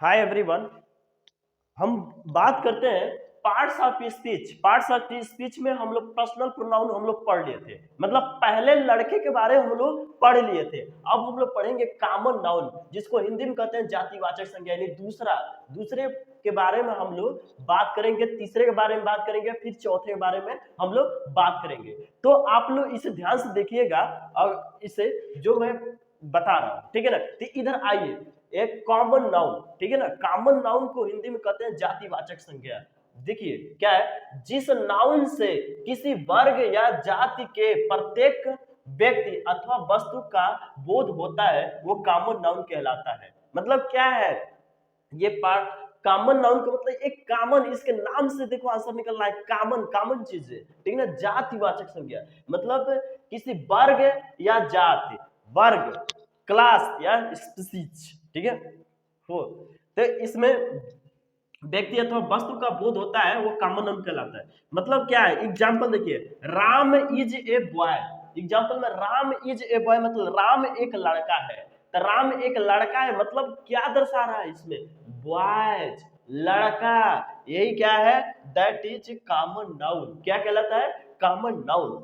Hi everyone. हम बात करते हैं parts of speech. Parts of speech में हम लोग पर्सनल प्रोनाउन हम लोग पढ़ लिए थे, मतलब पहले लड़के के बारे में हम लोग पढ़ लिए थे। अब हम लोग पढ़ेंगे कॉमन नाउन, जिसको हिंदी में कहते हैं जातिवाचक संज्ञा, यानी दूसरे के बारे में हम लोग बात करेंगे, तीसरे के बारे में बात करेंगे, फिर चौथे के बारे में हम लोग बात करेंगे। तो आप लोग इसे ध्यान से देखिएगा और इसे जो मैं बता रहा हूं, ठीक है ना। तो इधर आइए, एक कॉमन नाउन, ठीक है ना। कॉमन नाउन को हिंदी में कहते हैं जातिवाचक संज्ञा। देखिए क्या है, जिस नाउन से किसी वर्ग या जाति के प्रत्येक व्यक्ति अथवा वस्तु का बोध होता है वो कॉमन नाउन कहलाता है। मतलब क्या है ये पार्ट, कॉमन नाउन का मतलब एक कॉमन, इसके नाम से देखो आंसर निकल रहा है, कॉमन कॉमन चीज है, ठीक है ना। जातिवाचक संज्ञा मतलब किसी वर्ग या जाति, वर्ग, क्लास या स्पीसीज, ठीक है हो। तो इसमें व्यक्ति अथवा वस्तु का बोध होता है वो कॉमन नाउन कहलाता है। मतलब क्या है, एग्जांपल देखिए, Ram is a boy. Example में राम इज ए बॉय मतलब राम एक लड़का है। तो राम एक लड़का है मतलब क्या दर्शा रहा है इसमें, बॉयज, लड़का, यही क्या है, दैट इज कॉमन नाउन। क्या कहलाता है, common noun.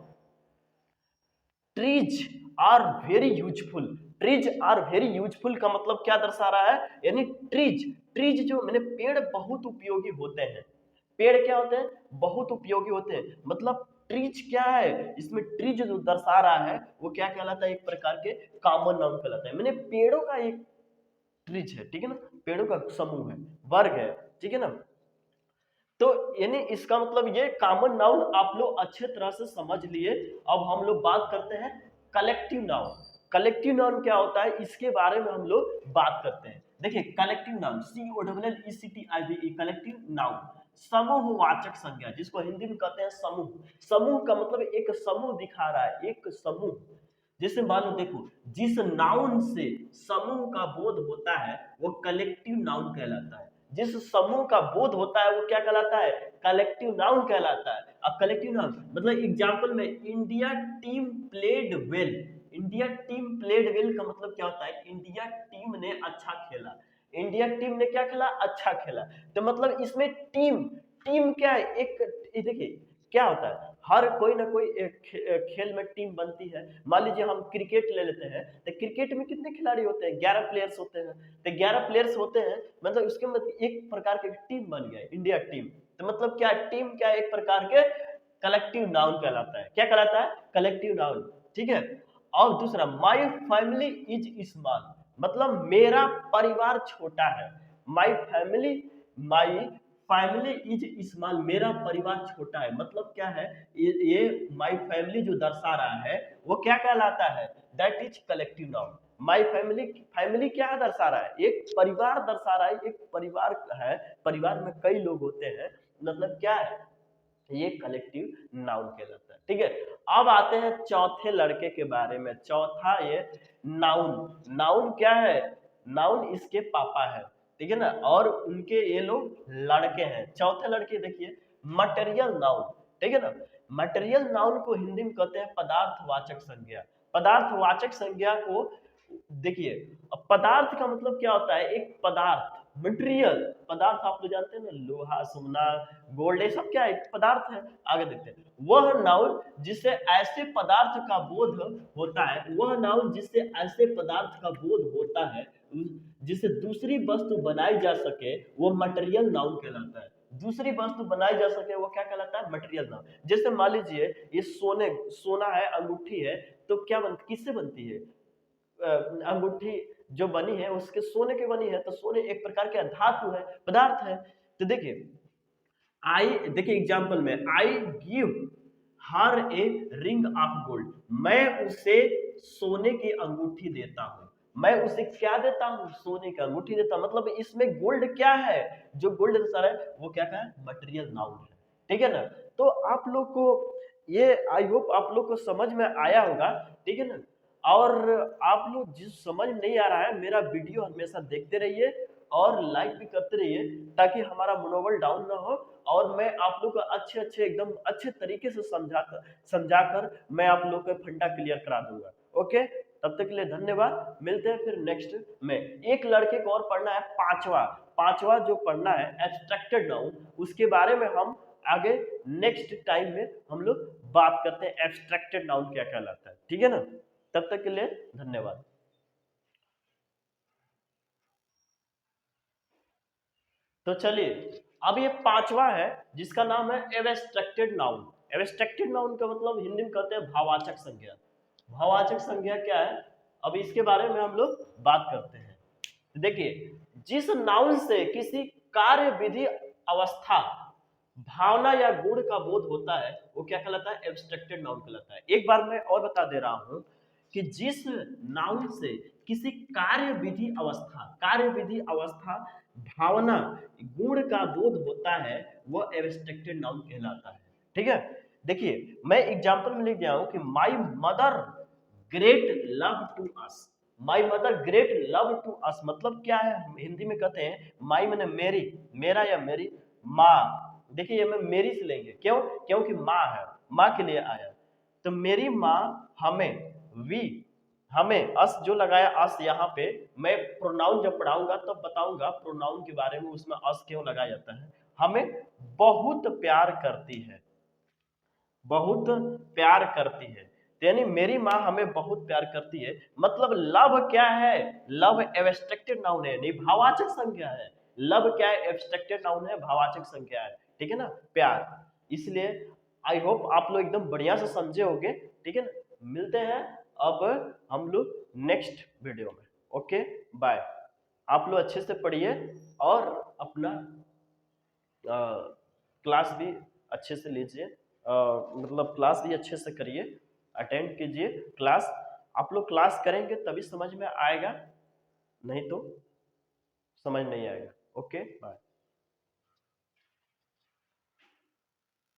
Trees are very useful. Trees are very useful का मतलब क्या दर्शा रहा है, यानी ट्रीज, ट्रीज जो मैंने पेड़ बहुत उपयोगी होते हैं। पेड़ क्या होते हैं, बहुत उपयोगी होते हैं। मतलब ट्रीज क्या है, इसमें ट्रीज जो दर्शा रहा है वो क्या कहलाता है, एक प्रकार के कॉमन नाउन कहलाता है। मैंने पेड़ों का एक ट्रीज है, ठीक है ना, पेड़ों का समूह है, वर्ग है, ठीक है ना। तो यानी इसका मतलब ये कॉमन नाउन आप लोग अच्छे तरह से समझ लिए। अब हम लोग बात करते हैं कलेक्टिव नाउन। कलेक्टिव नाउन क्या होता है इसके बारे में हम लोग बात करते हैं। देखिए collective noun, COLLECTIVE, collective noun, समूहवाचक संज्ञा, जिसको हिंदी में कहते हैं समूह। समूह का मतलब एक समूह दिखा रहा है, एक समूह। जैसे मान लो देखो, जिस नाउन से समूह का बोध होता है वो कलेक्टिव नाउन कहलाता है। जिस समूह का बोध होता है वो क्या कहलाता है, कलेक्टिव नाउन कहलाता है। अब कलेक्टिव नाउन मतलब एग्जांपल में, India team played well. India team played well का मतलब क्या होता है, इंडिया टीम ने अच्छा खेला। इंडिया टीम ने क्या खेला, अच्छा खेला। तो मतलब इसमें टीम, टीम क्या है, एक देखिए क्या होता है, हर कोई ना कोई एक खेल में टीम बनती है। मान लीजिए हम क्रिकेट ले लेते हैं, तो क्रिकेट में कितने खिलाड़ी होते हैं, 11 प्लेयर्स होते हैं। तो 11 प्लेयर्स होते हैं, मतलब उसके मतलब एक प्रकार की टीम बन गया इंडिया टीम। तो मतलब क्या, टीम क्या, एक प्रकार के कलेक्टिव नाउन कहलाता है। क्या कहलाता है, कलेक्टिव नाउन, ठीक है। और दूसरा, माई फैमिली इज स्मॉल, मतलब मेरा परिवार छोटा है। My family, my family is small, मेरा परिवार छोटा है। मतलब क्या है, ये माई फैमिली जो दर्शा रहा है वो क्या कहलाता है, that is collective noun. My family, family क्या दर्शा रहा है, एक परिवार दर्शा रहा है, एक परिवार है, परिवार में कई लोग होते हैं, मतलब क्या है, ये कलेक्टिव नाउन कहलाता है, ठीक है। अब आते हैं चौथे लड़के के बारे में। चौथा ये नाउन। नाउन क्या है, नाउन इसके पापा है, ठीक है ना, और उनके ये लोग लड़के हैं। चौथे लड़के देखिए, मटेरियल नाउन, ठीक है ना। मटेरियल नाउन को हिंदी में कहते हैं पदार्थवाचक संज्ञा। पदार्थवाचक संज्ञा को देखिए, अब पदार्थ का मतलब क्या होता है, एक पदार्थ, मटेरियल, पदार्थ आप लोग जानते हैं ना, लोहा, सोना, गोल्ड, ये सब क्या है, पदार्थ है। आगे देखते हैं, वह नाउन जिससे ऐसे पदार्थ का बोध होता है, वह नाउन जिससे ऐसे पदार्थ का बोध होता है जिससे दूसरी वस्तु बनाई जा सके वो मटेरियल नाउन कहलाता है। दूसरी वस्तु बनाई जा सके वो क्या कहलाता है, मटेरियल नाउन। जैसे मान लीजिए ये सोना है, अंगूठी है, तो क्या बनती, किससे बनती है, अंगूठी जो बनी है उसके सोने की बनी है। तो सोने एक प्रकार के धातु है, पदार्थ है। तो देखिए आई, देखिए एग्जांपल में, I give her a ring of gold, मैं उसे सोने की अंगूठी देता हूं। मैं उसे क्या देता हूं, सोने की अंगूठी देता हूं। मतलब इसमें गोल्ड क्या है, जो गोल्ड सर है वो क्या है, मटेरियल नाउन है, ठीक है ना। तो आप लोग को ये, आई होप आप लोग को समझ में आया होगा, ठीक है ना। और आप लोग जिस समझ नहीं आ रहा है, मेरा वीडियो हमेशा देखते रहिए और लाइक भी करते रहिए, ताकि हमारा मनोबल डाउन ना हो। और मैं आप लोग को अच्छे अच्छे एकदम अच्छे तरीके से समझाकर मैं आप लोग का फंडा क्लियर करा दूंगा। ओके। तब तक के लिए धन्यवाद, मिलते हैं फिर नेक्स्ट में। एक लड़के को और पढ़ना है पांचवा जो पढ़ना है एब्स्ट्रैक्टेड नाउन, उसके बारे में हम आगे नेक्स्ट टाइम में हम लोग बात करते हैं एब्स्ट्रैक्टेड नाउन क्या कहलाता है, ठीक है ना। तब तक के लिए धन्यवाद। तो चलिए अब ये पांचवा है जिसका नाम है एब्स्ट्रैक्टेड नाउन। एब्स्ट्रैक्टेड नाउन का मतलब हिंदी में कहते हैं भाववाचक संज्ञा। भाववाचक संज्ञा क्या है, अब इसके बारे में हम लोग बात करते हैं। देखिए, जिस नाउन से किसी कार्य विधि अवस्था भावना या गुण का बोध होता है वो क्या कहलाता है, एब्स्ट्रैक्टेड नाउन कहलाता है। एक बार मैं और बता दे रहा हूं कि जिस नाउन से किसी कार्य विधि अवस्था भावना गुण का बोध होता है वह एब्स्ट्रैक्टेड नाउन कहलाता है, ठीक है। देखिए मैं एग्जांपल में लिख दिया हूं कि my mother great love to us. My mother great love to us मतलब क्या है, हिंदी में कहते हैं माई मैंने मेरी, मेरा या मेरी माँ। देखिए ये मैं मेरी से लेंगे, क्यों, क्योंकि माँ है, माँ के लिए आया। तो मेरी माँ हमें, वी हमें, अस जो लगाया अस यहाँ पे, मैं प्रोनाउन जब पढ़ाऊंगा तब बताऊंगा प्रोनाउन के बारे में, उसमें अस क्यों लगाया जाता है। हमें बहुत प्यार करती है, बहुत प्यार करती है, यानी मेरी माँ हमें बहुत प्यार करती है। मतलब लव क्या है, लव एब्स्ट्रैक्टेड नाउन है, नहीं भाववाचक संज्ञा है। लव क्या है, एब्स्ट्रैक्टेड नाउन है, भाववाचक संज्ञा है, ठीक है ना, प्यार। इसलिए आई होप आप लोग एकदम बढ़िया से समझे होंगे, ठीक है ना। मिलते हैं अब हम लोग नेक्स्ट वीडियो में। Okay bye. आप लोग अच्छे से पढ़िए और अपना क्लास भी अच्छे से लीजिए, मतलब क्लास भी अच्छे से करिए, अटेंड कीजिए क्लास। आप लोग क्लास करेंगे तभी समझ में आएगा, नहीं तो समझ नहीं आएगा। Okay bye.